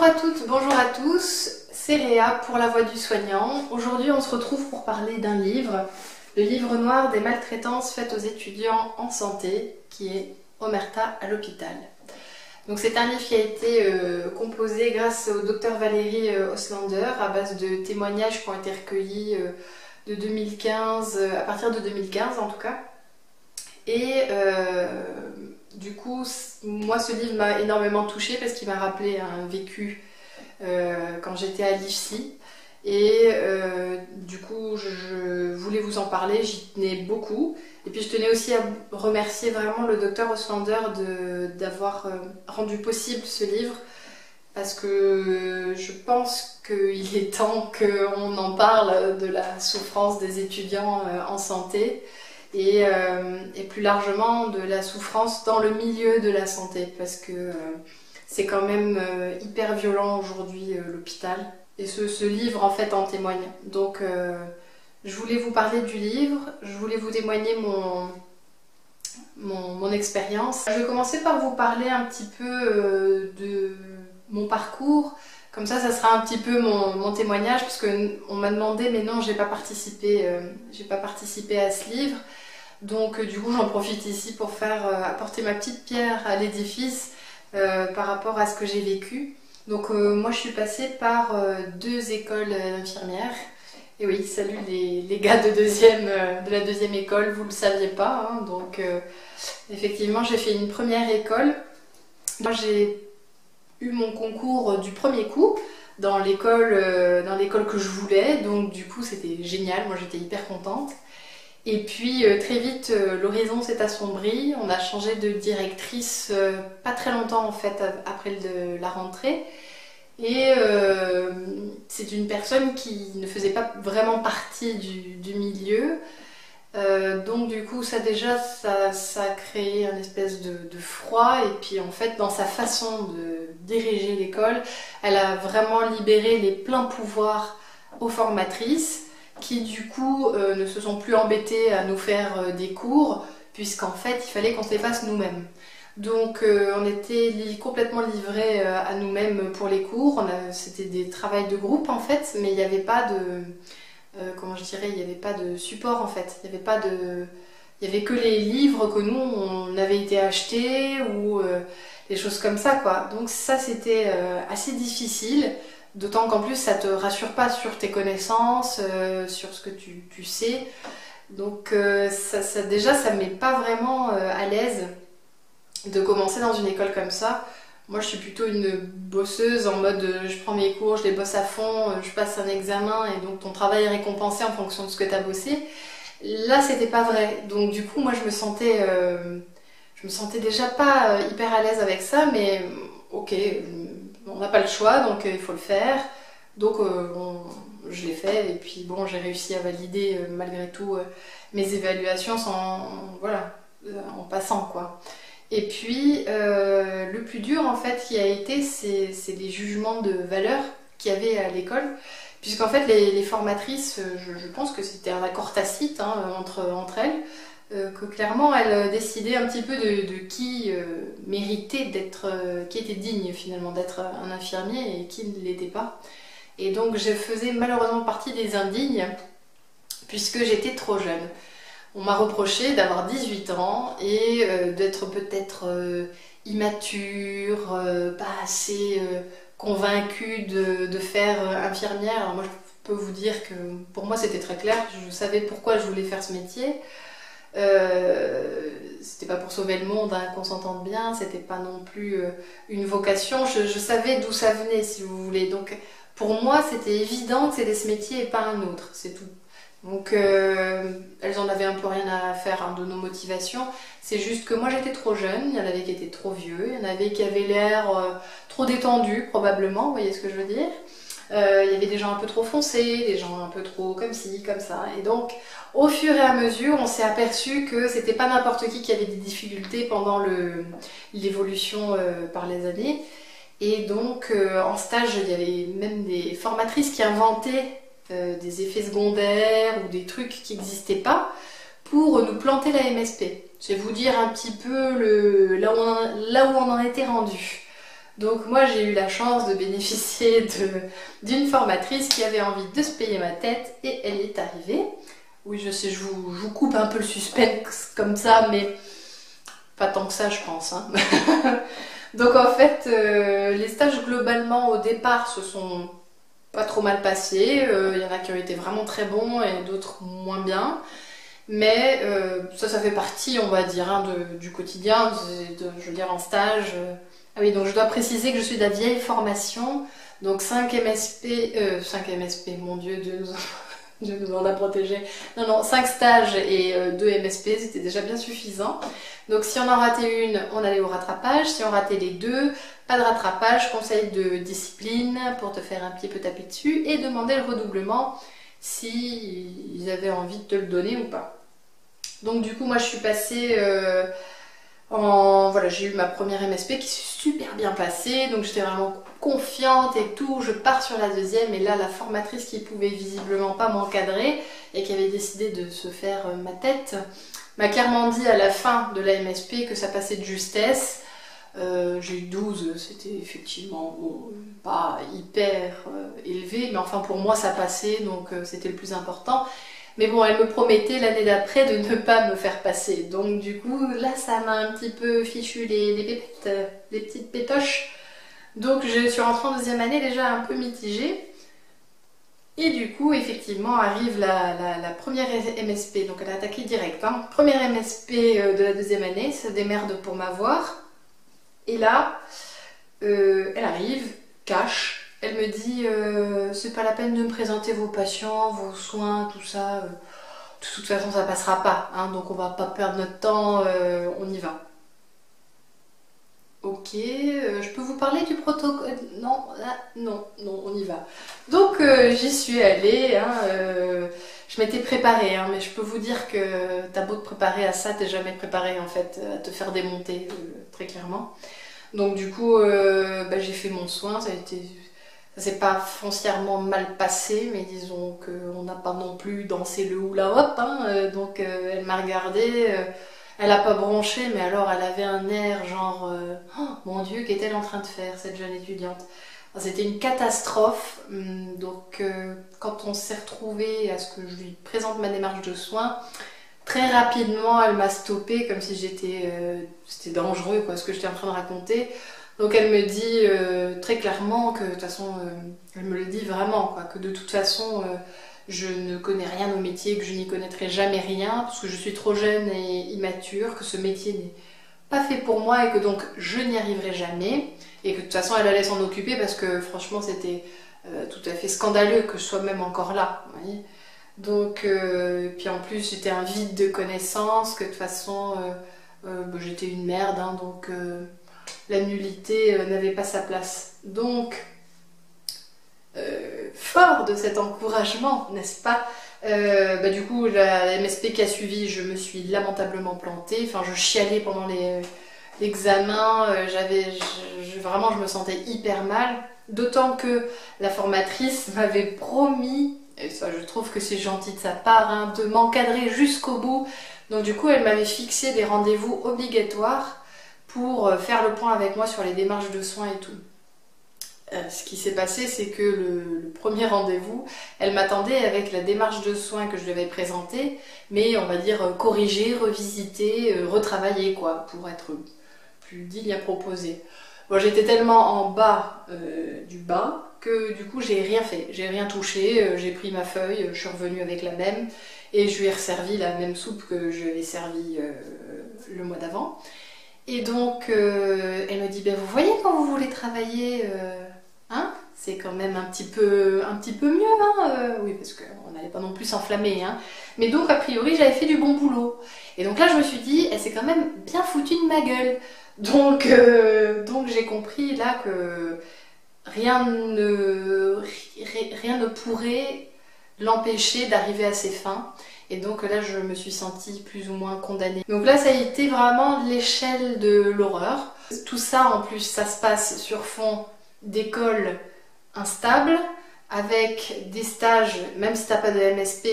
Bonjour à toutes, bonjour à tous, c'est Réa pour La Voix du Soignant. Aujourd'hui on se retrouve pour parler d'un livre, le livre noir des maltraitances faites aux étudiants en santé, qui est Omerta à l'hôpital. Donc c'est un livre qui a été composé grâce au docteur Valérie Oslander à base de témoignages qui ont été recueillis de 2015, à partir de 2015 en tout cas. Et du coup, moi ce livre m'a énormément touchée parce qu'il m'a rappelé un vécu quand j'étais à l'IFSI. Et du coup, je voulais vous en parler, j'y tenais beaucoup. Et puis je tenais aussi à remercier vraiment le docteur Oslander d'avoir rendu possible ce livre, parce que je pense qu'il est temps qu'on en parle de la souffrance des étudiants en santé et plus largement de la souffrance dans le milieu de la santé, parce que c'est quand même hyper violent aujourd'hui l'hôpital. Et ce livre en fait en témoigne. Donc je voulais vous parler du livre, je voulais vous témoigner mon expérience. Je vais commencer par vous parler un petit peu de mon parcours. Comme ça sera un petit peu mon témoignage, puisque on m'a demandé, mais non, j'ai pas participé à ce livre. Donc du coup j'en profite ici pour apporter ma petite pierre à l'édifice par rapport à ce que j'ai vécu. Donc moi je suis passée par deux écoles d'infirmières. Et oui, salut les gars de la deuxième école, vous le saviez pas, hein. Donc effectivement j'ai fait une première école. Moi j'ai eu mon concours du premier coup dans l'école que je voulais, donc du coup c'était génial, moi j'étais hyper contente. Et puis très vite l'horizon s'est assombri, on a changé de directrice pas très longtemps en fait après la rentrée. Et c'est une personne qui ne faisait pas vraiment partie du milieu. Donc du coup ça a créé une espèce de froid. Et puis en fait dans sa façon de diriger l'école, elle a vraiment libéré les pleins pouvoirs aux formatrices, qui du coup ne se sont plus embêtées à nous faire des cours, puisqu'en fait il fallait qu'on se les fasse nous-mêmes. Donc on était complètement livrés à nous-mêmes pour les cours. C'était des travails de groupe en fait, mais il n'y avait pas de il n'y avait pas de support en fait. Il y avait que les livres que nous on avait été achetés ou des choses comme ça quoi. Donc ça c'était assez difficile. D'autant qu'en plus ça te rassure pas sur tes connaissances, sur ce que tu sais. Donc déjà ça me met pas vraiment à l'aise de commencer dans une école comme ça. Moi je suis plutôt une bosseuse en mode je prends mes cours, je les bosse à fond, je passe un examen et donc ton travail est récompensé en fonction de ce que tu as bossé. Là c'était pas vrai. Donc du coup moi je me sentais déjà pas hyper à l'aise avec ça, mais ok, on n'a pas le choix, donc il faut le faire. Donc je l'ai fait et puis bon, j'ai réussi à valider malgré tout mes évaluations en passant quoi. Et puis le plus dur en fait qui a été, c'est les jugements de valeur qu'il y avait à l'école, puisqu'en fait les formatrices, je pense que c'était un accord tacite hein, entre elles. Que clairement elle décidait un petit peu de qui méritait qui était digne finalement d'être un infirmier et qui ne l'était pas. Et donc je faisais malheureusement partie des indignes puisque j'étais trop jeune. On m'a reproché d'avoir 18 ans et d'être peut-être immature, pas assez convaincue de faire infirmière. Alors moi je peux vous dire que pour moi c'était très clair, je savais pourquoi je voulais faire ce métier. C'était pas pour sauver le monde hein, qu'on s'entende bien, c'était pas non plus une vocation, je savais d'où ça venait si vous voulez, donc pour moi c'était évident que c'était ce métier et pas un autre, c'est tout. Donc elles en avaient un peu rien à faire hein, de nos motivations, c'est juste que moi j'étais trop jeune, il y en avait qui étaient trop vieux, il y en avait qui avaient l'air trop détendus probablement, vous voyez ce que je veux dire. Il y avait des gens un peu trop foncés, des gens un peu trop comme ci, comme ça. Et donc, au fur et à mesure, on s'est aperçu que c'était pas n'importe qui avait des difficultés pendant l'évolution par les années. Et donc, en stage, il y avait même des formatrices qui inventaient des effets secondaires ou des trucs qui n'existaient pas pour nous planter la MSP. Je vais vous dire un petit peu là où on en était rendu. Donc moi j'ai eu la chance de bénéficier d'une formatrice qui avait envie de se payer ma tête et elle est arrivée. Oui, je sais, je vous coupe un peu le suspense comme ça, mais pas tant que ça, je pense. Hein. Donc en fait, les stages globalement au départ se sont pas trop mal passés. Il y en a qui ont été vraiment très bons et d'autres moins bien. Mais ça fait partie, on va dire, hein, du quotidien, je veux dire en stage. Ah oui, donc je dois préciser que je suis de la vieille formation, donc 5 MSP, 5 MSP, mon Dieu, Dieu nous en a protégé. Non, 5 stages et 2 MSP, c'était déjà bien suffisant. Donc si on en ratait une, on allait au rattrapage. Si on ratait les deux, pas de rattrapage, conseil de discipline pour te faire un petit peu taper dessus et demander le redoublement si ils avaient envie de te le donner ou pas. Donc du coup, moi je suis passée voilà, j'ai eu ma première MSP qui s'est super bien passée, donc j'étais vraiment confiante et tout. Je pars sur la deuxième et là la formatrice qui pouvait visiblement pas m'encadrer et qui avait décidé de se faire ma tête m'a clairement dit à la fin de la MSP que ça passait de justesse. J'ai eu 12, c'était effectivement bon, pas hyper élevé, mais enfin pour moi ça passait, donc c'était le plus important. Mais bon, elle me promettait l'année d'après de ne pas me faire passer. Donc du coup, là, ça m'a un petit peu fichu les pépettes, les petites pétoches. Donc je suis rentrée en deuxième année déjà un peu mitigée. Et du coup, effectivement, arrive la première MSP. Donc elle a attaqué direct. Hein. Première MSP de la deuxième année, ça démerde pour m'avoir. Et là, elle arrive, cash. Elle me dit c'est pas la peine de me présenter vos patients, vos soins, tout ça. De toute façon, ça passera pas. Hein, donc on va pas perdre notre temps, on y va. Ok, je peux vous parler du protocole? Non, non, on y va. Donc j'y suis allée. Hein, je m'étais préparée, hein, mais je peux vous dire que t'as beau te préparer à ça, t'es jamais préparée en fait à te faire démonter, très clairement. Donc du coup, j'ai fait mon soin, ça s'est pas foncièrement mal passé, mais disons qu'on n'a pas non plus dansé le hula hop, hein, donc elle m'a regardée, elle a pas bronché, mais alors elle avait un air genre oh, mon Dieu, qu'est-elle en train de faire cette jeune étudiante? C'était une catastrophe, donc quand on s'est retrouvé à ce que je lui présente ma démarche de soins, très rapidement elle m'a stoppée comme si c'était dangereux quoi, ce que j'étais en train de raconter. Donc elle me dit très clairement que de toute façon, elle me le dit vraiment, quoi, que de toute façon je ne connais rien au métier, que je n'y connaîtrai jamais rien, parce que je suis trop jeune et immature, que ce métier n'est pas fait pour moi et que donc je n'y arriverai jamais, et que de toute façon elle allait s'en occuper parce que franchement c'était tout à fait scandaleux que je sois même encore là. Vous voyez, donc, puis en plus j'étais un vide de connaissances, que de toute façon j'étais une merde, hein, donc la nullité n'avait pas sa place. Donc, fort de cet encouragement, n'est-ce pas, du coup, la MSP qui a suivi, je me suis lamentablement plantée. Enfin, je chialais pendant l'examen. Vraiment, je me sentais hyper mal. D'autant que la formatrice m'avait promis, et ça, je trouve que c'est gentil de sa part, hein, de m'encadrer jusqu'au bout. Donc, du coup, elle m'avait fixé des rendez-vous obligatoires pour faire le point avec moi sur les démarches de soins et tout. Ce qui s'est passé, c'est que le premier rendez-vous, elle m'attendait avec la démarche de soins que je devais présenter, mais on va dire corriger, revisiter, retravailler, quoi, pour être plus digne à proposer. Bon, j'étais tellement en bas du bas que du coup j'ai rien fait, j'ai rien touché, j'ai pris ma feuille, je suis revenue avec la même et je lui ai resservi la même soupe que je lui avais servie le mois d'avant. Et donc elle me dit ben, vous voyez quand vous voulez travailler hein, c'est quand même un petit peu mieux hein, oui parce qu'on n'allait pas non plus s'enflammer hein. Mais donc a priori j'avais fait du bon boulot et donc là je me suis dit elle s'est quand même bien foutue de ma gueule donc j'ai compris là que rien ne pourrait l'empêcher d'arriver à ses fins. Et donc là, je me suis sentie plus ou moins condamnée. Donc là, ça a été vraiment l'échelle de l'horreur. Tout ça, en plus, ça se passe sur fond d'école instable, avec des stages, même si t'as pas de MSP,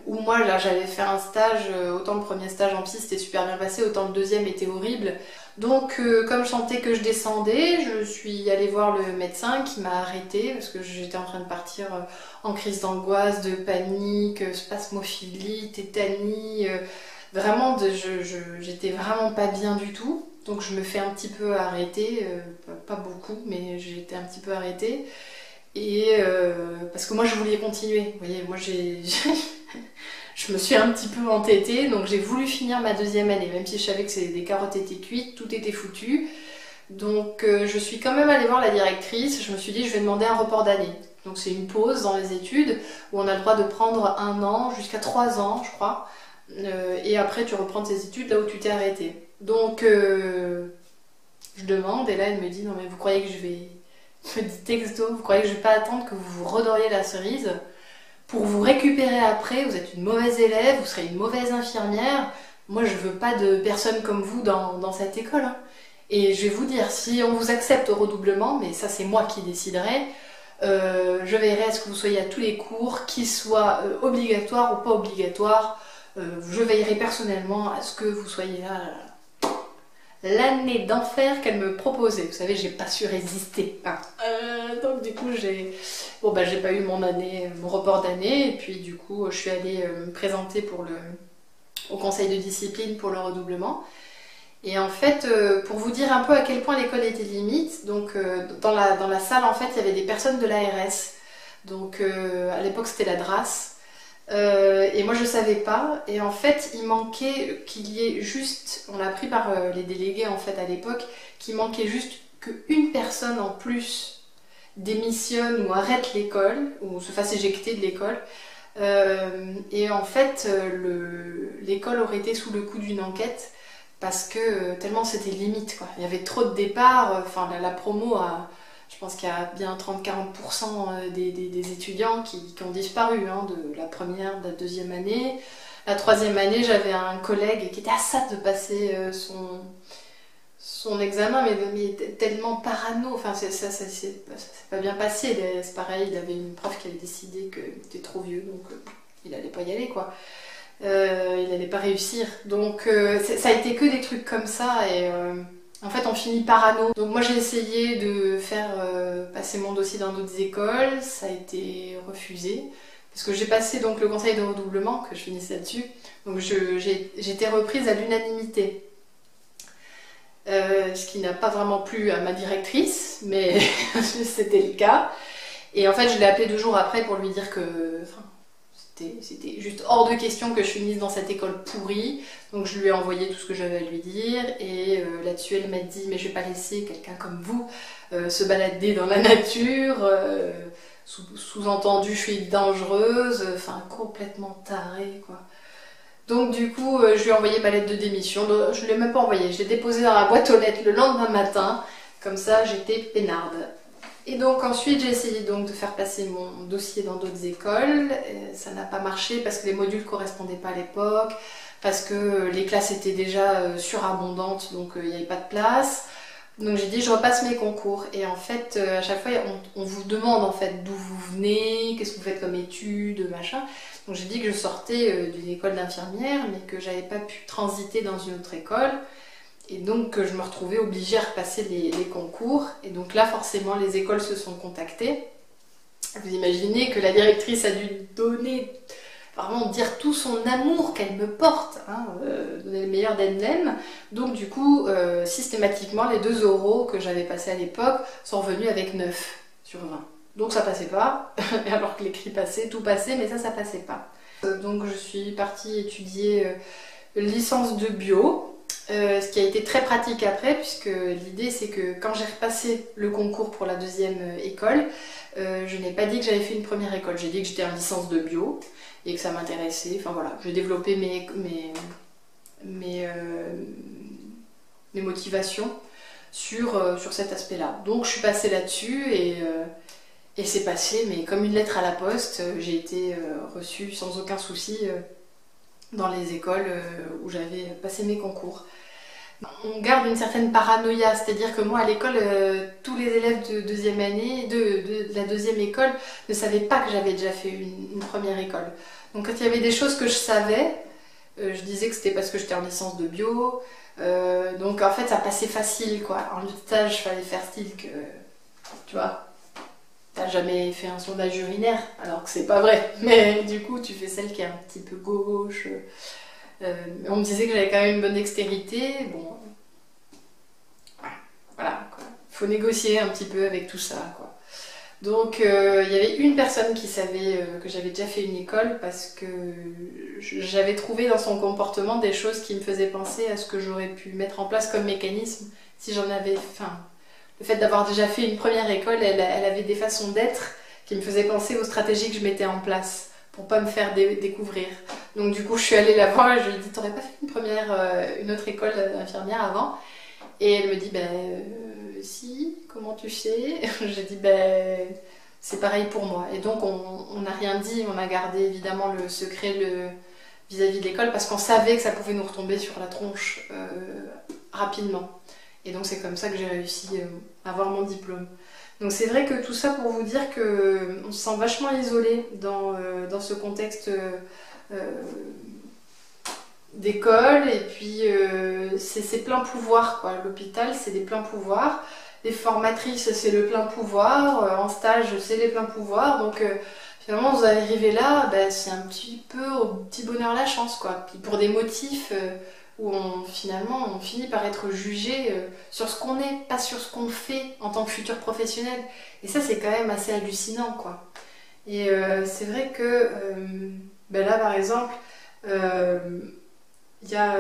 où moi, là, j'avais fait un stage, autant le premier stage en psy, c'était super bien passé, autant le deuxième était horrible. Donc comme je sentais que je descendais, je suis allée voir le médecin qui m'a arrêtée parce que j'étais en train de partir en crise d'angoisse, de panique, spasmophilie, tétanie, vraiment j'étais vraiment pas bien du tout. Donc je me fais un petit peu arrêter, pas beaucoup, mais j'ai été un petit peu arrêtée. Et parce que moi je voulais continuer, vous voyez, moi je me suis un petit peu entêtée, donc j'ai voulu finir ma deuxième année, même si je savais que les carottes étaient cuites, tout était foutu. Donc je suis quand même allée voir la directrice, je me suis dit je vais demander un report d'année. Donc c'est une pause dans les études où on a le droit de prendre 1 an, jusqu'à 3 ans je crois, et après tu reprends tes études là où tu t'es arrêtée. Donc je demande et là elle me dit non mais vous croyez que je vais... me dit texto, vous croyez que je vais pas attendre que vous vous redoriez la cerise pour vous récupérer après, vous êtes une mauvaise élève, vous serez une mauvaise infirmière. Moi, je veux pas de personnes comme vous dans cette école. Hein. Et je vais vous dire, si on vous accepte au redoublement, mais ça c'est moi qui déciderai, je veillerai à ce que vous soyez à tous les cours, qu'ils soient obligatoires ou pas obligatoires. Je veillerai personnellement à ce que vous soyez là. L'année d'enfer qu'elle me proposait. Vous savez, j'ai pas su résister. Hein. Donc du coup, j'ai pas eu mon report d'année, et puis du coup, je suis allée me présenter au conseil de discipline pour le redoublement. Et en fait, pour vous dire un peu à quel point l'école était limite, donc dans la salle, en fait, il y avait des personnes de l'ARS. Donc à l'époque, c'était la DRAS. Et moi je savais pas, et en fait il manquait qu'il y ait juste, on l'a appris par les délégués en fait à l'époque, qu'il manquait juste qu'une personne en plus démissionne ou arrête l'école, ou se fasse éjecter de l'école, et en fait l'école aurait été sous le coup d'une enquête, parce que tellement c'était limite quoi. Il y avait trop de départs, enfin la promo a... Je pense qu'il y a bien 30-40% des étudiants qui ont disparu hein, de la première, de la deuxième année. La troisième année, j'avais un collègue qui était à ça de passer son examen, mais tellement parano, enfin ça s'est pas bien passé. C'est pareil, il avait une prof qui avait décidé qu'il était trop vieux, donc il allait pas y aller quoi. Il allait pas réussir. Donc ça a été que des trucs comme ça et... En fait, on finit parano. Donc moi, j'ai essayé de faire passer mon dossier dans d'autres écoles. Ça a été refusé. Parce que j'ai passé donc le conseil de redoublement, que je finissais là-dessus. Donc j'ai été reprise à l'unanimité. Ce qui n'a pas vraiment plu à ma directrice, mais c'était le cas. Et en fait, je l'ai appelé 2 jours après pour lui dire que... C'était juste hors de question que je finisse dans cette école pourrie. Donc je lui ai envoyé tout ce que j'avais à lui dire. Et là-dessus, elle m'a dit, mais je vais pas laisser quelqu'un comme vous se balader dans la nature. Sous-entendu, je suis dangereuse. Enfin, complètement tarée, quoi. Donc du coup, je lui ai envoyé ma lettre de démission. Je ne l'ai même pas envoyée. Je l'ai déposée dans la boîte aux lettres le lendemain matin. Comme ça, j'étais peinarde. Et donc ensuite j'ai essayé donc de faire passer mon dossier dans d'autres écoles, ça n'a pas marché parce que les modules ne correspondaient pas à l'époque, parce que les classes étaient déjà surabondantes donc il n'y avait pas de place. Donc j'ai dit je repasse mes concours et en fait à chaque fois on vous demande en fait d'où vous venez, qu'est-ce que vous faites comme études, machin. Donc j'ai dit que je sortais d'une école d'infirmière mais que j'avais pas pu transiter dans une autre école. Et donc je me retrouvais obligée à repasser les concours. Et donc là forcément les écoles se sont contactées. Vous imaginez que la directrice a dû donner, vraiment dire tout son amour qu'elle me porte, hein, donner le meilleur d'elle-même. Donc du coup systématiquement les 2 oraux que j'avais passés à l'époque sont revenus avec 9 sur 20. Donc ça passait pas, alors que l'écrit passait, tout passait, mais ça passait pas. Donc je suis partie étudier licence de bio. Ce qui a été très pratique après, puisque l'idée c'est que quand j'ai repassé le concours pour la deuxième école, je n'ai pas dit que j'avais fait une première école, j'ai dit que j'étais en licence de bio et que ça m'intéressait. Enfin voilà, j'ai développé mes motivations sur cet aspect-là. Donc je suis passée là-dessus et c'est passé, mais comme une lettre à la poste, j'ai été reçue sans aucun souci dans les écoles où j'avais passé mes concours. On garde une certaine paranoïa, c'est-à-dire que moi à l'école, tous les élèves de deuxième année, de la deuxième école, ne savaient pas que j'avais déjà fait une première école. Donc quand il y avait des choses que je savais, je disais que c'était parce que j'étais en licence de bio. Donc en fait ça passait facile quoi. En lieu de stage, il fallait faire style que, tu vois, t'as jamais fait un sondage urinaire, alors que c'est pas vrai. Mais du coup tu fais celle qui est un petit peu gauche. On me disait que j'avais quand même une bonne dextérité. Bon, voilà quoi. Faut négocier un petit peu avec tout ça quoi. Donc il y avait une personne qui savait que j'avais déjà fait une école parce que j'avais trouvé dans son comportement des choses qui me faisaient penser à ce que j'aurais pu mettre en place comme mécanisme si j'en avais... Enfin, le fait d'avoir déjà fait une première école, elle avait des façons d'être qui me faisaient penser aux stratégies que je mettais en place pour pas me faire découvrir. Donc du coup je suis allée la voir et je lui ai dit t'aurais pas fait une autre école d'infirmière avant? Et elle me dit si, comment tu sais? J'ai dit c'est pareil pour moi. Et donc on n'a rien dit, on a gardé évidemment le secret vis-à-vis de l'école parce qu'on savait que ça pouvait nous retomber sur la tronche rapidement. Et donc c'est comme ça que j'ai réussi à avoir mon diplôme. Donc c'est vrai que tout ça pour vous dire qu'on se sent vachement isolé dans ce contexte d'école, et puis c'est plein pouvoir quoi. L'hôpital c'est des pleins pouvoirs, les formatrices c'est le plein pouvoir, en stage c'est les pleins pouvoirs, donc finalement vous arrivez là, c'est un petit peu au petit bonheur la chance quoi. Puis pour des motifs où finalement on finit par être jugé sur ce qu'on est, pas sur ce qu'on fait en tant que futur professionnel, et ça c'est quand même assez hallucinant quoi. Et c'est vrai que là par exemple il y a,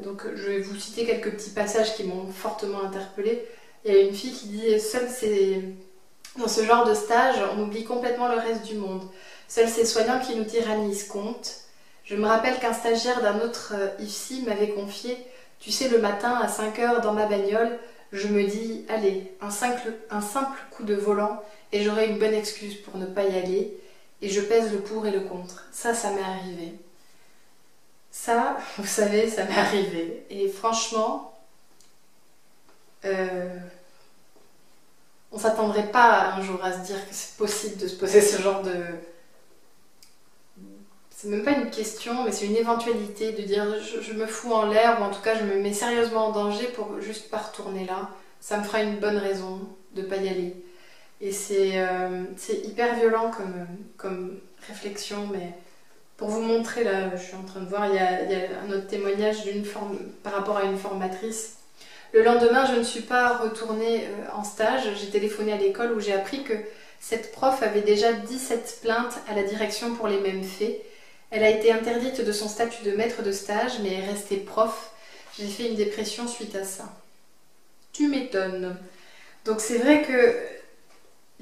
donc je vais vous citer quelques petits passages qui m'ont fortement interpellée. Il y a une fille qui dit seul c'est dans ce genre de stage, on oublie complètement le reste du monde. Seuls ces soignants qui nous tyrannisent comptent. Je me rappelle qu'un stagiaire d'un autre IFSI m'avait confié tu sais, le matin à 5 heures dans ma bagnole, je me dis allez, un simple coup de volant et j'aurai une bonne excuse pour ne pas y aller. Et je pèse le pour et le contre. Ça m'est arrivé. Ça, vous savez, ça m'est arrivé. Et franchement, on s'attendrait pas un jour à se dire que c'est possible de se poser ce genre de... C'est même pas une question, mais c'est une éventualité de dire je me fous en l'air, ou en tout cas je me mets sérieusement en danger pour juste pas retourner là. Ça me fera une bonne raison de pas y aller. Et c'est hyper violent comme réflexion, mais... Pour vous montrer, là, je suis en train de voir, il y a un autre témoignage par rapport à une formatrice. Le lendemain, je ne suis pas retournée en stage, j'ai téléphoné à l'école où j'ai appris que cette prof avait déjà 17 plaintes à la direction pour les mêmes faits. Elle a été interdite de son statut de maître de stage, mais est restée prof. J'ai fait une dépression suite à ça. Tu m'étonnes. Donc c'est vrai que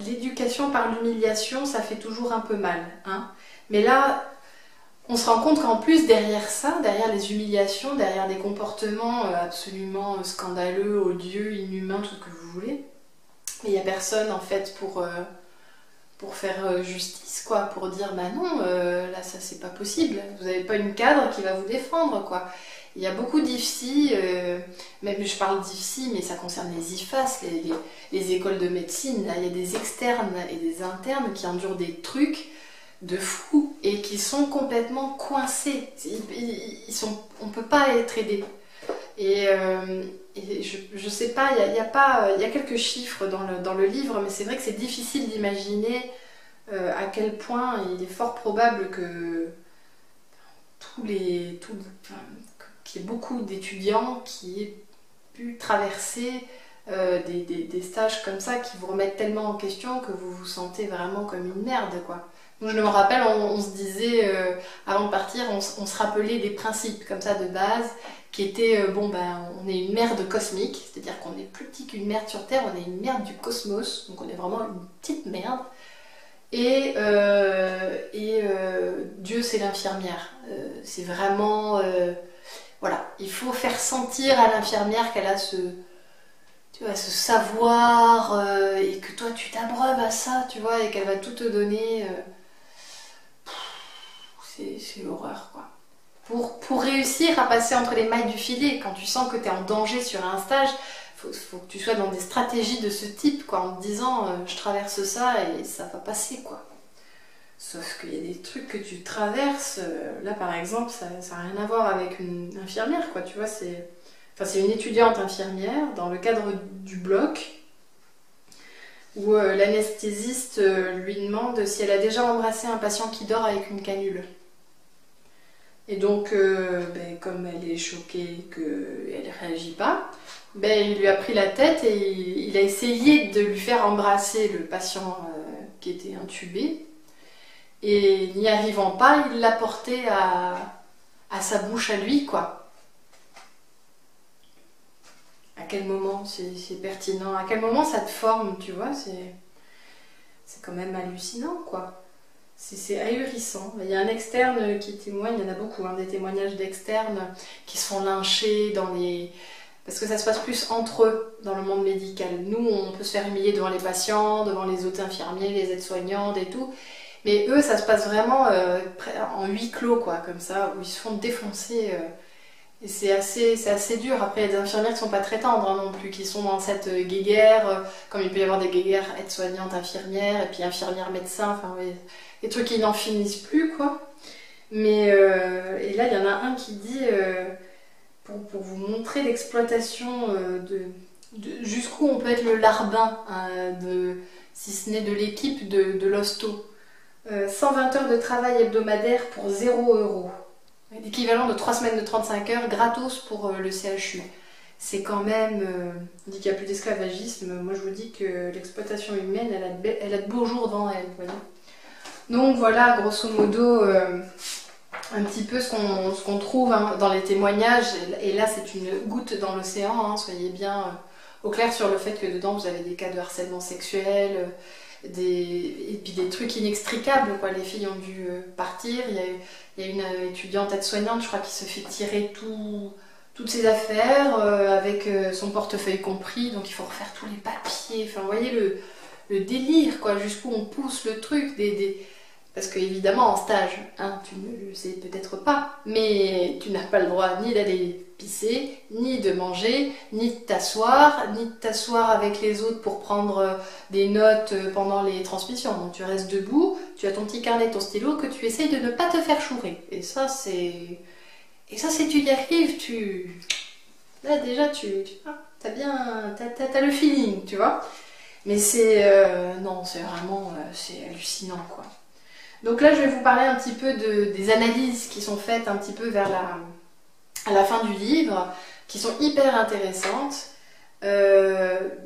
l'éducation par l'humiliation, ça fait toujours un peu mal, hein. Mais là... On se rend compte qu'en plus, derrière ça, derrière les humiliations, derrière des comportements absolument scandaleux, odieux, inhumains, tout ce que vous voulez, mais il n'y a personne en fait pour faire justice, quoi, pour dire bah non, là ça c'est pas possible, vous n'avez pas une cadre qui va vous défendre, quoi. Il y a beaucoup d'IFSI, même je parle d'IFSI, mais ça concerne les IFAS, les écoles de médecine, là, il y a des externes et des internes qui endurent des trucs de fous et qui sont complètement coincés. On ne peut pas être aidé. Et je sais pas, il y a quelques chiffres dans le livre, mais c'est vrai que c'est difficile d'imaginer à quel point il est fort probable que qu'il y ait beaucoup d'étudiants qui aient pu traverser des stages comme ça qui vous remettent tellement en question que vous vous sentez vraiment comme une merde, quoi. Donc je me rappelle, on se disait, avant de partir, on se rappelait des principes comme ça de base, qui étaient, on est une merde cosmique, c'est-à-dire qu'on est plus petit qu'une merde sur Terre, on est une merde du cosmos, donc on est vraiment une petite merde. Et Dieu c'est l'infirmière. C'est vraiment... voilà, il faut faire sentir à l'infirmière qu'elle a ce savoir, et que toi tu t'abreuves à ça, tu vois, et qu'elle va tout te donner... c'est l'horreur, quoi. Pour réussir à passer entre les mailles du filet, quand tu sens que tu es en danger sur un stage, faut que tu sois dans des stratégies de ce type, quoi, en te disant je traverse ça et ça va passer, quoi. Sauf qu'il y a des trucs que tu traverses. Là, par exemple, ça n'a rien à voir avec une infirmière, quoi. Tu vois, c'est une étudiante infirmière dans le cadre du bloc où l'anesthésiste lui demande si elle a déjà embrassé un patient qui dort avec une canule. Et donc, comme elle est choquée qu'elle ne réagit pas, il lui a pris la tête et il a essayé de lui faire embrasser le patient qui était intubé. Et n'y arrivant pas, il l'a porté à sa bouche à lui, quoi. À quel moment c'est pertinent? À quel moment ça te forme, tu vois? C'est quand même hallucinant, quoi. C'est ahurissant. Il y a un externe qui témoigne, il y en a beaucoup, hein, des témoignages d'externes qui se font lyncher parce que ça se passe plus entre eux dans le monde médical. Nous, on peut se faire humilier devant les patients, devant les autres infirmiers, les aides-soignantes et tout. Mais eux, ça se passe vraiment en huis clos, quoi, comme ça, où ils se font défoncer. Et c'est assez dur. Après, il y a des infirmières qui sont pas très tendres, hein, non plus, qui sont dans cette guéguerre, comme il peut y avoir des guéguerres aides-soignantes, infirmières, et puis infirmières, médecins, enfin, ouais, des trucs qui n'en finissent plus, quoi. Mais, et là, il y en a un qui dit, pour vous montrer l'exploitation jusqu'où on peut être le larbin, hein, si ce n'est de l'équipe de l'hosto. 120 heures de travail hebdomadaire pour 0 €. L'équivalent de 3 semaines de 35 heures gratos pour le CHU. C'est quand même... on dit qu'il n'y a plus d'esclavagisme. Moi, je vous dis que l'exploitation humaine, elle a de beaux jours devant elle. Voyez. Donc voilà, grosso modo, un petit peu ce qu'on trouve, hein, dans les témoignages. Et là, c'est une goutte dans l'océan. Hein, soyez bien au clair sur le fait que dedans, vous avez des cas de harcèlement sexuel... et puis des trucs inextricables, quoi. Les filles ont dû partir. Il y a une étudiante aide-soignante, je crois, qui se fait tirer toutes ses affaires, avec son portefeuille compris, donc il faut refaire tous les papiers. Enfin, vous voyez le délire, quoi, jusqu'où on pousse le truc. Parce que évidemment en stage, hein, tu ne le sais peut-être pas, mais tu n'as pas le droit ni d'aller pisser, ni de manger, ni de t'asseoir avec les autres pour prendre des notes pendant les transmissions. Donc tu restes debout, tu as ton petit carnet, ton stylo, que tu essayes de ne pas te faire chourer. Et ça si tu y arrives, là déjà t'as le feeling, tu vois. Mais non, c'est vraiment, c'est hallucinant, quoi. Donc là, je vais vous parler un petit peu des analyses qui sont faites un petit peu à la fin du livre, qui sont hyper intéressantes.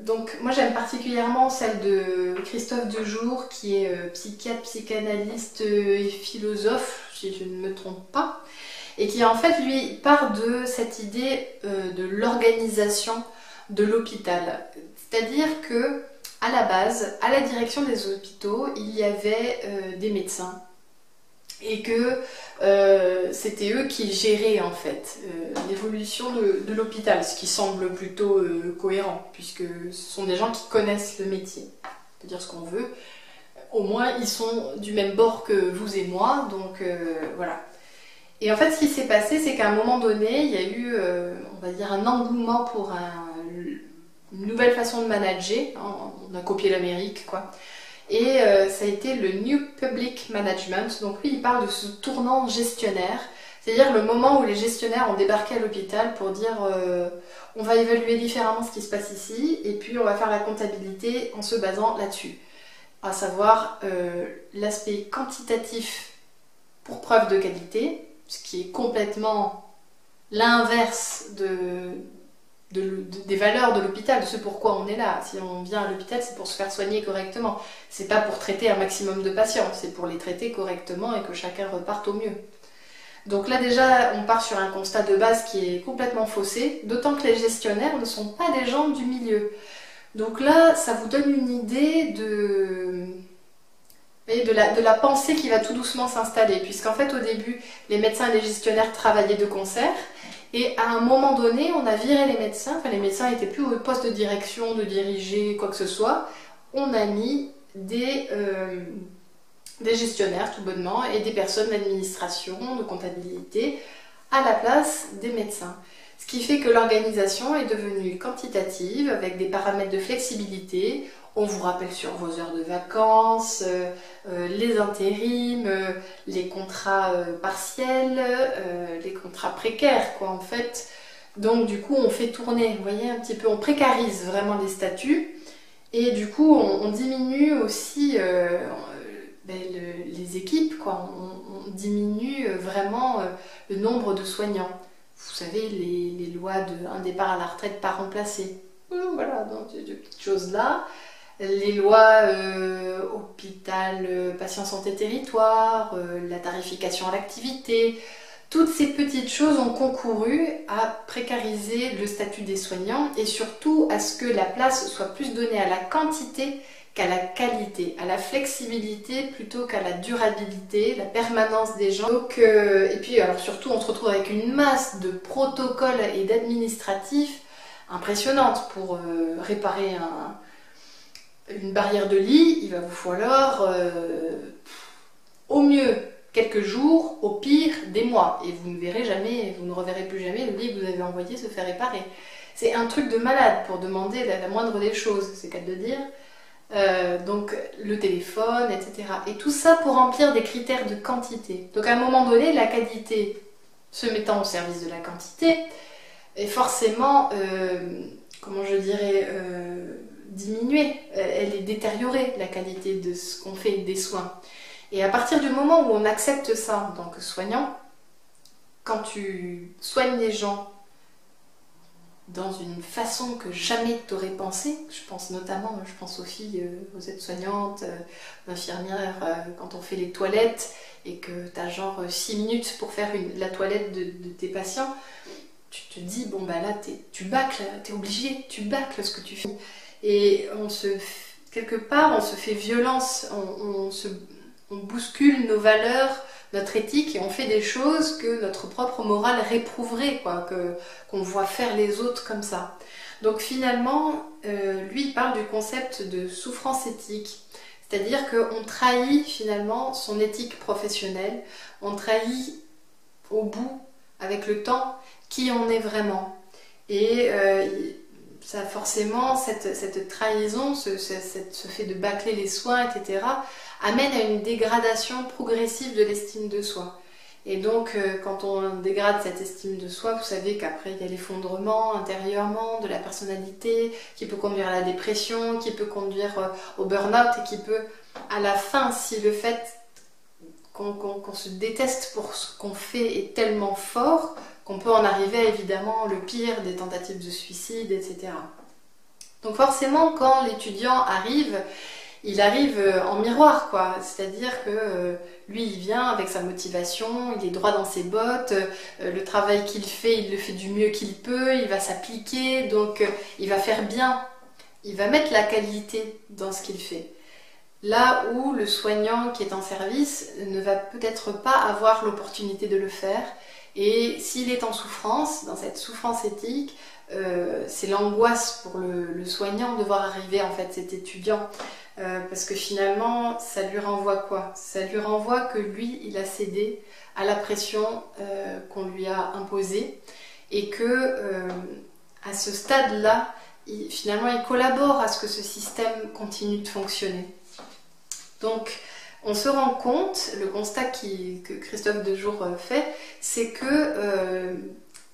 Donc moi, j'aime particulièrement celle de Christophe Dejour, qui est psychiatre, psychanalyste et philosophe, si je ne me trompe pas, et qui en fait, lui, part de cette idée de l'organisation de l'hôpital. C'est-à-dire que à la base, à la direction des hôpitaux, il y avait des médecins et que c'était eux qui géraient en fait l'évolution de l'hôpital, ce qui semble plutôt cohérent puisque ce sont des gens qui connaissent le métier. On peut dire ce qu'on veut, au moins ils sont du même bord que vous et moi, donc voilà. Et en fait, ce qui s'est passé, c'est qu'à un moment donné, il y a eu, on va dire, un engouement pour une nouvelle façon de manager. On a copié l'Amérique, quoi. Et ça a été le New Public Management. Donc lui, il parle de ce tournant gestionnaire, c'est-à-dire le moment où les gestionnaires ont débarqué à l'hôpital pour dire on va évaluer différemment ce qui se passe ici, et puis on va faire la comptabilité en se basant là-dessus. À savoir l'aspect quantitatif pour preuve de qualité, ce qui est complètement l'inverse des valeurs de l'hôpital, de ce pourquoi on est là. Si on vient à l'hôpital, c'est pour se faire soigner correctement. C'est pas pour traiter un maximum de patients, c'est pour les traiter correctement et que chacun reparte au mieux. Donc là déjà, on part sur un constat de base qui est complètement faussé, d'autant que les gestionnaires ne sont pas des gens du milieu. Donc là, ça vous donne une idée de la pensée qui va tout doucement s'installer, puisqu'en fait au début, les médecins et les gestionnaires travaillaient de concert. Et à un moment donné, on a viré les médecins, enfin les médecins n'étaient plus au poste de direction, de diriger, quoi que ce soit. On a mis des gestionnaires tout bonnement et des personnes d'administration, de comptabilité à la place des médecins. Ce qui fait que l'organisation est devenue quantitative avec des paramètres de flexibilité. On vous rappelle sur vos heures de vacances, les intérims, les contrats partiels, les contrats précaires quoi en fait. Donc du coup on fait tourner, vous voyez un petit peu, on précarise vraiment les statuts et du coup on diminue aussi les équipes quoi. On diminue vraiment le nombre de soignants. Vous savez les lois un départ à la retraite pas remplacé. Voilà, donc de petites choses là. Les lois hôpital, patient santé territoire, la tarification à l'activité, toutes ces petites choses ont concouru à précariser le statut des soignants et surtout à ce que la place soit plus donnée à la quantité qu'à la qualité, à la flexibilité plutôt qu'à la durabilité, la permanence des gens. Donc, et puis alors surtout on se retrouve avec une masse de protocoles et d'administratifs impressionnantes pour réparer une barrière de lit, il va vous falloir au mieux quelques jours, au pire des mois. Et vous ne verrez jamais, vous ne reverrez plus jamais le lit que vous avez envoyé se faire réparer. C'est un truc de malade pour demander la moindre des choses, c'est qu'à de le dire. Donc le téléphone, etc. Et tout ça pour remplir des critères de quantité. Donc à un moment donné, la qualité se mettant au service de la quantité est forcément, comment je dirais, diminuée, elle est détériorée, la qualité de ce qu'on fait, des soins. Et à partir du moment où on accepte ça en tant que soignant, quand tu soignes les gens dans une façon que jamais tu aurais pensé, je pense notamment, je pense aux filles, aux aides-soignantes, aux infirmières, quand on fait les toilettes et que tu as genre 6 minutes pour faire la toilette de tes patients, tu te dis, bon bah là tu bâcles, tu es obligé, tu bâcles ce que tu fais. Et quelque part, on se fait violence, on bouscule nos valeurs, notre éthique, et on fait des choses que notre propre morale réprouverait, quoi, qu'on voit faire les autres comme ça. Donc finalement, lui, il parle du concept de souffrance éthique, c'est-à-dire qu'on trahit finalement son éthique professionnelle, on trahit au bout, avec le temps, qui on est vraiment. Et ça forcément, cette trahison, ce fait de bâcler les soins, etc., amène à une dégradation progressive de l'estime de soi. Et donc, quand on dégrade cette estime de soi, vous savez qu'après, il y a l'effondrement intérieurement de la personnalité, qui peut conduire à la dépression, qui peut conduire au burn-out, et qui peut, à la fin, si le fait qu'on se déteste pour ce qu'on fait est tellement fort, qu'on peut en arriver à évidemment le pire des tentatives de suicide, etc. Donc forcément, quand l'étudiant arrive, il arrive en miroir, quoi. C'est-à-dire que lui, il vient avec sa motivation, il est droit dans ses bottes, le travail qu'il fait, il le fait du mieux qu'il peut, il va s'appliquer, donc il va faire bien, il va mettre la qualité dans ce qu'il fait. Là où le soignant qui est en service ne va peut-être pas avoir l'opportunité de le faire. Et s'il est en souffrance, dans cette souffrance éthique, c'est l'angoisse pour le soignant de voir arriver en fait cet étudiant. Parce que finalement, ça lui renvoie quoi? Ça lui renvoie que lui, il a cédé à la pression qu'on lui a imposée et que à ce stade-là, finalement, il collabore à ce que ce système continue de fonctionner. Donc, on se rend compte, le constat que Christophe Dejour fait, c'est que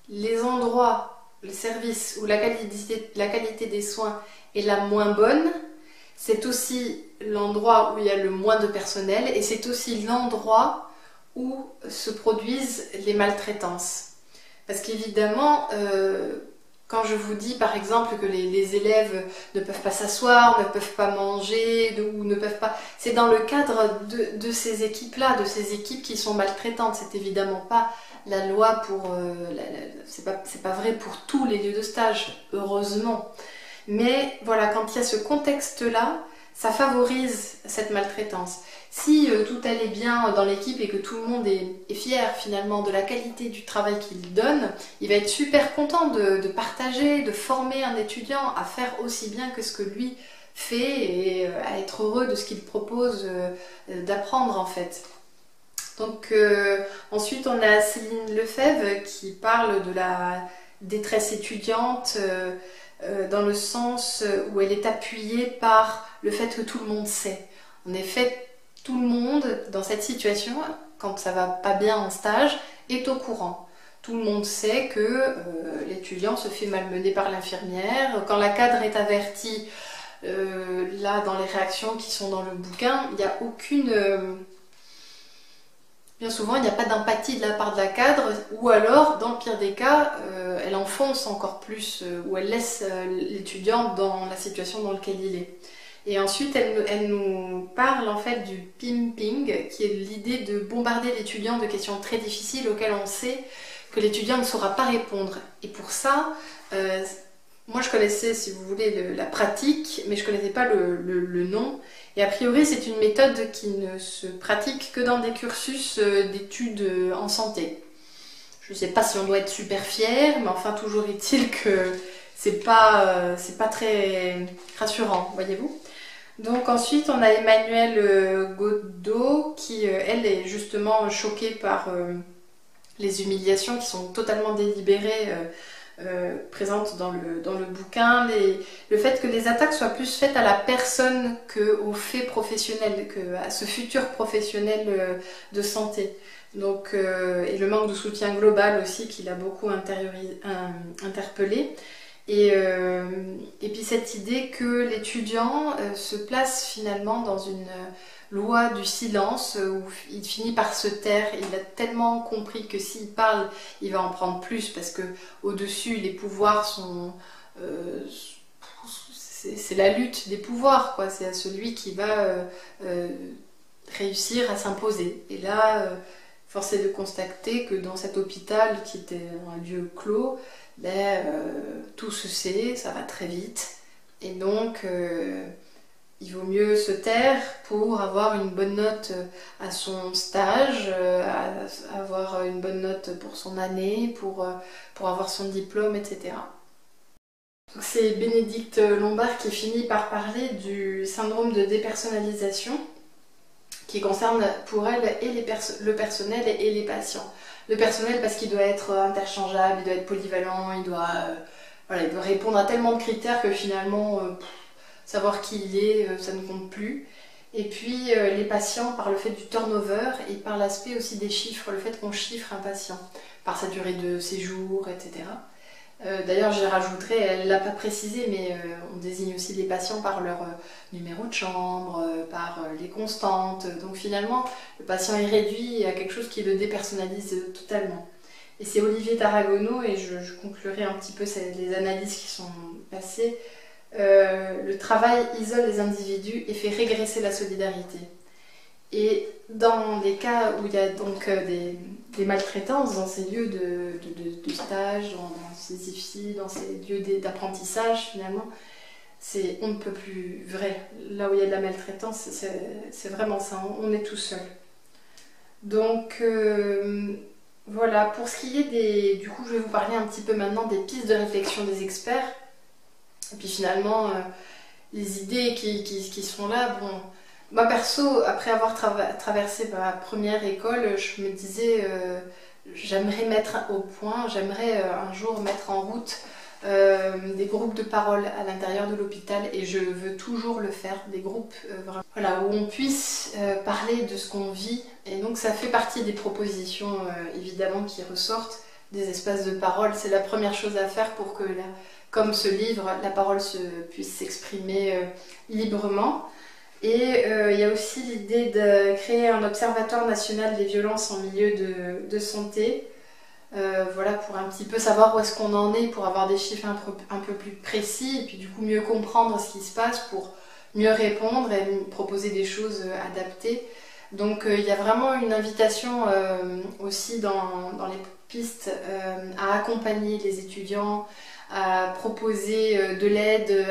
les endroits, les services où la qualité des soins est la moins bonne, c'est aussi l'endroit où il y a le moins de personnel et c'est aussi l'endroit où se produisent les maltraitances. Parce qu'évidemment, quand je vous dis par exemple que les élèves ne peuvent pas s'asseoir, ne peuvent pas manger, ou ne peuvent pas... C'est dans le cadre de ces équipes-là, de ces équipes qui sont maltraitantes. C'est évidemment pas la loi pour... c'est pas vrai pour tous les lieux de stage, heureusement. Mais voilà, quand il y a ce contexte-là, ça favorise cette maltraitance. Si tout allait bien dans l'équipe et que tout le monde est fier finalement de la qualité du travail qu'il donne, il va être super content de partager, de former un étudiant à faire aussi bien que ce que lui fait et à être heureux de ce qu'il propose d'apprendre en fait. Donc ensuite on a Céline Lefebvre qui parle de détresse étudiante dans le sens où elle est appuyée par le fait que tout le monde sait. En effet, tout le monde dans cette situation, quand ça va pas bien en stage, est au courant. Tout le monde sait que l'étudiant se fait malmener par l'infirmière. Quand la cadre est avertie, là dans les réactions qui sont dans le bouquin, il n'y a aucune... bien souvent, il n'y a pas d'empathie de la part de la cadre, ou alors, dans le pire des cas, elle enfonce encore plus, ou elle laisse l'étudiant dans la situation dans laquelle il est. Et ensuite, elle nous parle en fait du pimping, qui est l'idée de bombarder l'étudiant de questions très difficiles auxquelles on sait que l'étudiant ne saura pas répondre. Et pour ça, moi je connaissais, si vous voulez, la pratique, mais je ne connaissais pas le nom. Et a priori, c'est une méthode qui ne se pratique que dans des cursus d'études en santé. Je ne sais pas si on doit être super fier, mais enfin, toujours est-il que c'est pas très rassurant, voyez-vous. Donc ensuite, on a Emmanuelle Godot qui, elle, est justement choquée par les humiliations qui sont totalement délibérées présentes dans le bouquin. Le fait que les attaques soient plus faites à la personne qu'au fait professionnel, qu'à ce futur professionnel de santé. Donc, et le manque de soutien global aussi qui l'a beaucoup interpellé. Et puis cette idée que l'étudiant se place finalement dans une loi du silence où il finit par se taire. Il a tellement compris que s'il parle, il va en prendre plus parce que au-dessus, les pouvoirs sont... c'est la lutte des pouvoirs, quoi. C'est à celui qui va réussir à s'imposer. Et là, force est de constater que dans cet hôpital qui était un lieu clos, tout se sait, ça va très vite. Et donc... il vaut mieux se taire pour avoir une bonne note à son stage, avoir une bonne note pour son année, pour avoir son diplôme, etc. C'est Bénédicte Lombard qui finit par parler du syndrome de dépersonnalisation qui concerne pour elle et le personnel et les patients. Le personnel parce qu'il doit être interchangeable, il doit être polyvalent, il doit répondre à tellement de critères que finalement... savoir qui il est, ça ne compte plus. Et puis les patients par le fait du turnover et par l'aspect aussi des chiffres, le fait qu'on chiffre un patient par sa durée de séjour, etc. D'ailleurs, j'y rajouterai, elle ne l'a pas précisé, mais on désigne aussi les patients par leur numéro de chambre, par les constantes. Donc finalement, le patient est réduit à quelque chose qui le dépersonnalise totalement. Et c'est Olivier Tarragono, et je conclurai un petit peu les analyses qui sont passées. Le travail isole les individus et fait régresser la solidarité. Et dans les cas où il y a donc des maltraitances dans ces lieux de stage, dans ces IFSI, dans ces lieux d'apprentissage, finalement, c'est on ne peut plus vrai. Là où il y a de la maltraitance, c'est vraiment ça, on est tout seul. Donc voilà, pour ce qui est du coup, je vais vous parler un petit peu maintenant des pistes de réflexion des experts. Et puis finalement, les idées qui sont là, bon, moi perso, après avoir traversé ma première école, je me disais, j'aimerais mettre au point, j'aimerais un jour mettre en route des groupes de parole à l'intérieur de l'hôpital, et je veux toujours le faire, des groupes voilà, où on puisse parler de ce qu'on vit. Et donc ça fait partie des propositions évidemment qui ressortent, des espaces de parole. C'est la première chose à faire pour que comme ce livre, la parole puisse s'exprimer librement. Et il y a aussi l'idée de créer un observatoire national des violences en milieu de santé. Voilà, pour un petit peu savoir où est-ce qu'on en est, pour avoir des chiffres un peu plus précis, et puis du coup mieux comprendre ce qui se passe pour mieux répondre et proposer des choses adaptées. Donc il y a vraiment une invitation aussi dans les pistes à accompagner les étudiants, à proposer de l'aide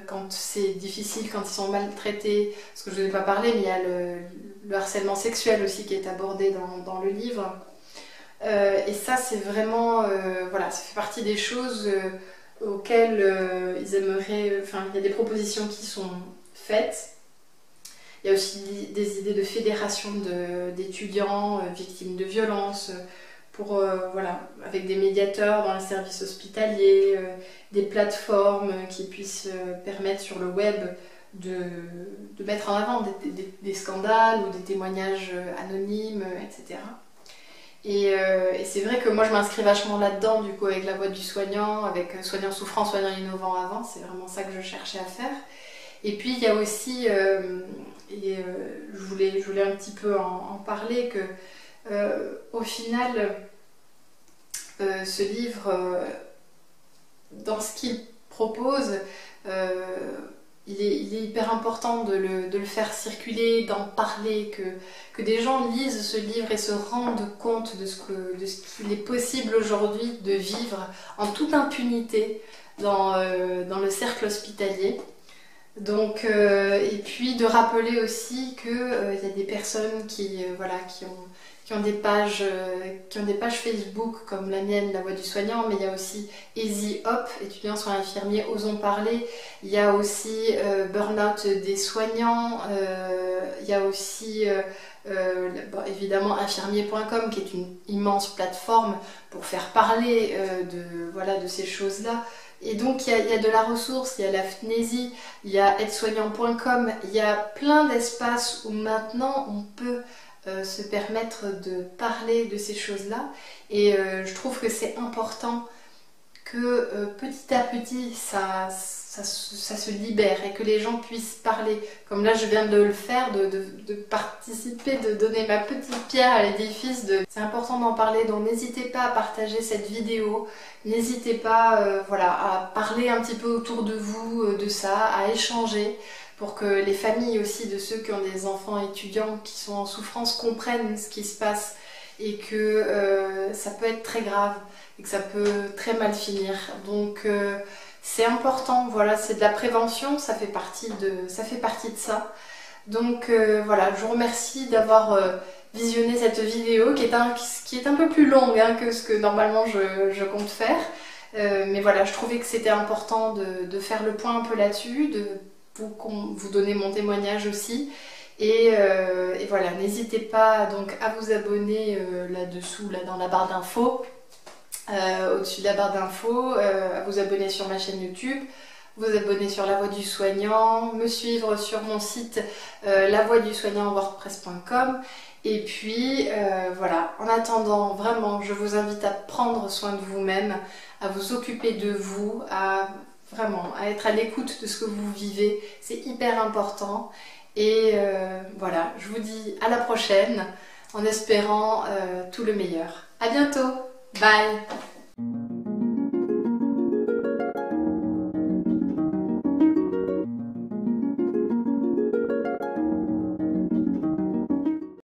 quand c'est difficile, quand ils sont maltraités, parce que je ne vais pas parler, mais il y a le harcèlement sexuel aussi qui est abordé dans le livre. Et ça, c'est vraiment, voilà, ça fait partie des choses auxquelles ils aimeraient, enfin, il y a des propositions qui sont faites. Il y a aussi des idées de fédération d'étudiants victimes de violences, pour voilà, avec des médiateurs dans les services hospitaliers, des plateformes qui puissent permettre sur le web de mettre en avant des scandales ou des témoignages anonymes, etc. Et c'est vrai que moi je m'inscris vachement là-dedans, du coup, avec la voix du soignant, avec soignant souffrant, soignant innovant avant, c'est vraiment ça que je cherchais à faire. Et puis il y a aussi, je voulais un petit peu en parler, que au final, ce livre, dans ce qu'il propose, il est hyper important de le faire circuler, d'en parler, que des gens lisent ce livre et se rendent compte de ce qu'il est possible aujourd'hui de vivre en toute impunité dans le cercle hospitalier. Donc, et puis de rappeler aussi qu'il y a des personnes qui ont des pages Facebook comme la mienne, La Voix du Soignant, mais il y a aussi Easy Hop, étudiants soins infirmiers, osons parler. Il y a aussi Burnout des soignants. Il y a aussi évidemment infirmier.com, qui est une immense plateforme pour faire parler de ces choses-là. Et donc il y a de la ressource, il y a la FNESI, il y a aidesoignant.com, il y a plein d'espaces où maintenant on peut se permettre de parler de ces choses-là. Et je trouve que c'est important que petit à petit ça se libère et que les gens puissent parler. Comme là je viens de le faire, de participer, de donner ma petite pierre à l'édifice. C'est important d'en parler, donc n'hésitez pas à partager cette vidéo, n'hésitez pas à parler un petit peu autour de vous de ça, à échanger, pour que les familles aussi de ceux qui ont des enfants étudiants qui sont en souffrance comprennent ce qui se passe et que ça peut être très grave et que ça peut très mal finir. Donc c'est important, voilà, c'est de la prévention, ça fait partie de ça. Donc voilà, je vous remercie d'avoir visionné cette vidéo qui est un peu plus longue que ce que normalement je compte faire. Mais voilà, je trouvais que c'était important de faire le point un peu là-dessus, de vous donner mon témoignage aussi. Et voilà, n'hésitez pas donc à vous abonner là-dessous, là dans la barre d'infos. Au-dessus de la barre d'infos, à vous abonner sur ma chaîne YouTube, vous abonner sur La Voix du Soignant, me suivre sur mon site lavoixdusoignant.wordpress.com. Et puis voilà, en attendant, vraiment, je vous invite à prendre soin de vous-même, à vous occuper de vous, à être à l'écoute de ce que vous vivez, c'est hyper important. Et voilà, je vous dis à la prochaine en espérant tout le meilleur. À bientôt, bye.